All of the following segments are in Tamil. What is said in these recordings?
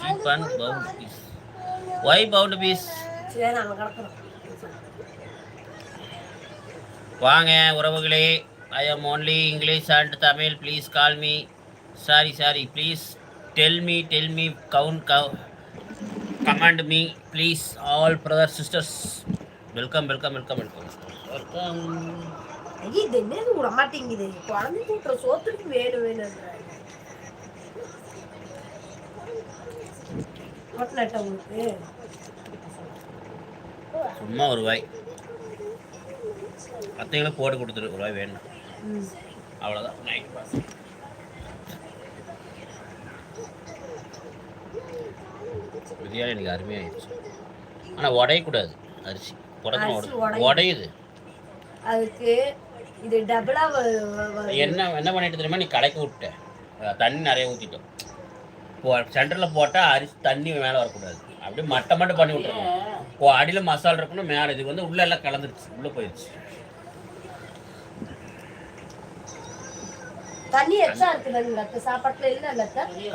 cheap and bound piece. Why bound piece? வாங்க உறவுகளே, I am only English and Tamil. Please call me. Sorry. Please tell me. Command me, please. All brothers, sisters. Welcome. இது என்னது விட மாட்டேங்குது. குழந்தை கூட்டுற சோத்துக்கு வேணும். உங்களுக்கு சும்மா ஒரு வாய் அத்தைங்களும் போட்டு கொடுத்துரு. ஒரு வாய் வேணும், அவ்வளோதான். Night pass. பிரியாணி எனக்கு அருமையாகிடுச்சு. ஆனால் உடையக்கூடாது. அரிசி உடையுது. அதுக்கு இது டபுளா என்ன பண்ணிட்டு தெரியுமா, நீ கலக்கி விட்ட தண்ணி நிறைய ஊற்றிட்டோம். சென்டரில் போட்டால் அரிசி தண்ணி மேலே வரக்கூடாது. அப்படியே மட்டும் பண்ணி விட்டுருக்கோம். அடியில் மசாலா இருக்கணும், மேலே இது வந்து உள்ளே எல்லாம் கலந்துருச்சு, உள்ளே போயிடுச்சு. தண்ணி எச்சா இருக்குது சாப்பாட்டுல இல்ல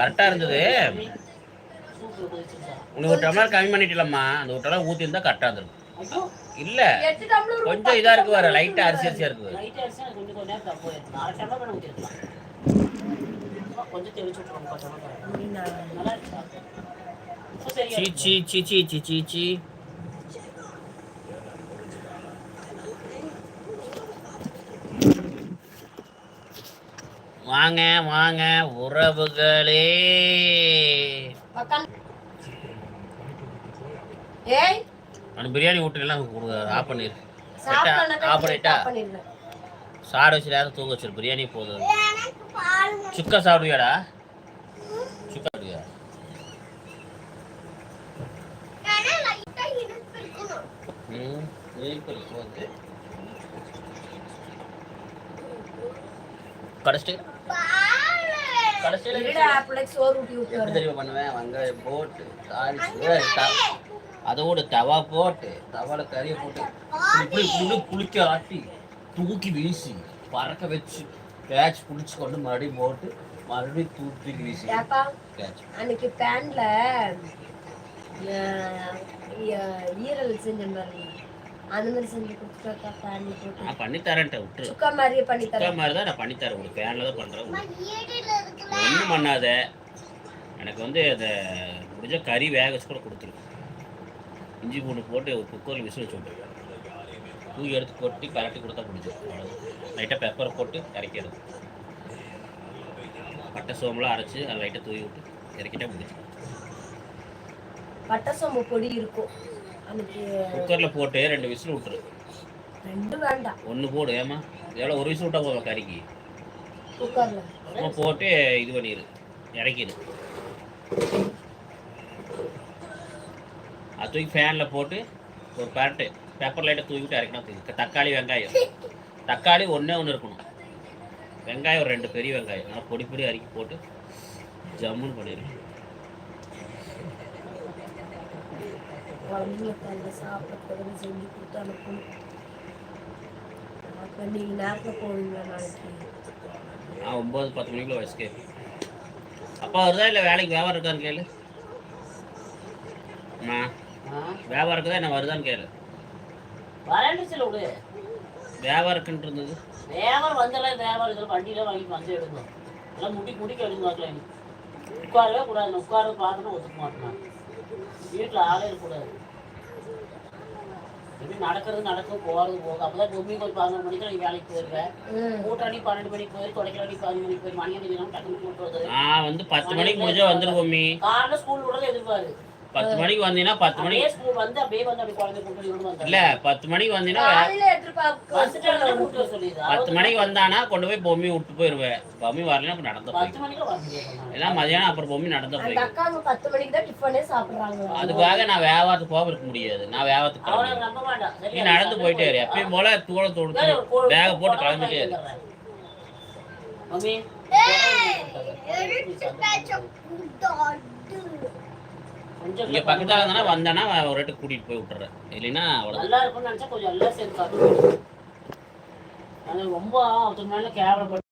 கரெக்டாக இருந்தது. உனக்கு ஒரு டம்ளர் கம்மி பண்ணிட்டலம்மா. அந்த ஒரு டம்ளர் ஊற்றி இருந்தால் கரெக்டாக இருந்திருக்கும். இல்ல கொஞ்சம் இதா இருக்கு, வர லைட்டா அரிசியா இருக்கு. சீ வாங்க உறவுகளே. பிரியாணி ஊட்டுலாம் ஆஃப் பண்ணிடு. சாட வச்சு யாரும் தூங்க வச்சிரு. பிரியாணி போதும். சுக்கா சாப்பிடுவியாடா? சுக்கா சாப்பிடுவியா? வெங்காயம் போட்டு அதோட தவா போட்டு தவால கறியை போட்டு இப்படி புளிக்க ஆட்டி தூக்கி வீசி பறக்க வச்சு கேட்ச் பிடிச்சி கொண்டு மறுபடியும் போட்டு மறுபடியும் தூக்கி வீசி. அன்னைக்கு பேன்ல ஈரல் செஞ்ச மாதிரி அந்த மாதிரி செஞ்சு கொடுத்துட்டா பேன்ல போட்டு நான் பண்ணி தரேன்ட்ட விட்டு. சுக்கா மாதிரியே பண்ணி தரேன். சுக்கா மாதிரி தான் நான் பண்ணி தரேன். உங்களுக்கு பேன்ல தான் பண்றேன். ஒன்றும் பண்ணாத. எனக்கு வந்து அதை முடிஞ்ச கறி வேக வச்சு கூட கொடுத்துரு. இஞ்சி பூண்டு போட்டு ஒரு குக்கரில் விசில் வச்சு விட்டு தூக்கி எடுத்து கொட்டி கலட்டி கொடுத்தா பிடிச்சிடும். லைட்டாக பெப்பரை போட்டு இறக்கிறது. பட்டை சோம்பெலாம் அரைச்சி அதை லைட்டாக தூவி விட்டு இறக்கிட்டா பிடிச்சி. பட்டை சோம்பு பொடி இருக்கும். குக்கரில் போட்டு 2 விசில் விட்டுரு. 2 வேண்டாம், 1 போடு. ஏமா எவ்வளோ 1 விசில் விட்டா போதும் கறிக்கு. குக்கரில் போட்டு இது பண்ணிடு, இறக்கிடு. அது தூக்கி ஃபேனில் போட்டு ஒரு பரட்டு பெப்பர் லைட்டை தூக்கிட்டு இறக்கினா. தக்காளி வெங்காயம், தக்காளி ஒன்றே இருக்கணும். வெங்காயம் ஒரு 2 பெரிய வெங்காயம் நல்லா பொடி அரிக்கி போட்டு ஜம்முன்னு பண்ணிடு. செஞ்சு கொடுத்து அனுப்பணும். நீங்கள் நேரத்தில் போவீங்களா நாளைக்கு? 9-10 மணிக்குள்ள வயசுக்கு. அப்பா வருதா இல்லை வேலைக்கு வியாபாரம் இருக்கான்னு கேளு. வியாபாரம் இருக்குதா என்ன வருதான்னு கேளு. வியாபாரம் இருக்குன்ட்டு இருந்தது. வியாபாரம் வந்தாலும் வியாபாரம் இதில் வண்டியில் வாங்கி வந்து எடுக்கணும். எல்லாம் முடிக்க எடுத்து பார்க்கலாம். உட்காரவே கூடாது. உட்கார பார்த்தோன்னா ஒத்துக்க மாட்டேன். வீட்டில் ஆளே இருக்கக்கூடாது. எப்படி நடக்கிறது போகிறது போக. அப்போதான் பொம்மி போய் 11 மணிக்கு நீ வேலைக்கு போயிருவேன். கூட்டாணி 12 மணிக்கு போயிரு, தொடைக்கலாடி 15 மணிக்கு போயிரு. மணி டக்குனு கூட்டு வருது. நான் வந்து 10 மணிக்கு முடிஞ்சா வந்துடும் பொம்மி. காலைல ஸ்கூல் விடுறது எதிர்பாரு. 10 மணிக்கு வந்தீங்கன்னா 10 மணிக்கு ஸ்கூல் வந்து அப்படியே வந்து அப்படி குழந்தை கூட்டு வந்து இல்ல 10 மணிக்கு வந்தீங்கன்னா 10 மணிக்கு வந்தானா கொண்டு போய் பொம்மி விட்டு போயிருவேன். பொம்மி வரலன்னா அப்ப நடந்து 10 மணிக்கு வந்து எல்லாம் மதியானம் அப்புறம் பொம்மி நடந்து போய். அந்த அக்காங்க 10 மணிக்கு தான் டிஃபனே சாப்பிடுறாங்க. அதுக்காக நான் வியாபாரத்துக்கு போக இருக்க முடியாது. நான் வியாபாரத்துக்கு அவளை நம்ப மாட்டான். நீ நடந்து போயிட்டே இரு. எப்பயும் போல தூள தொடுத்து பேக போட்டு கிளம்பிட்டே இரு. மம்மி இங்க பக்கத்துல இருந்தா வந்தானா ஒரு ரேட்டு கூட்டிட்டு போய் விட்டுறேன். இல்லைன்னா அவ்வளவு நல்லா இருக்கும்னு நினைச்சா கொஞ்சம் எல்லாம் சேர்த்து ரொம்ப 10 நாள்ல கேவலப்பட்டு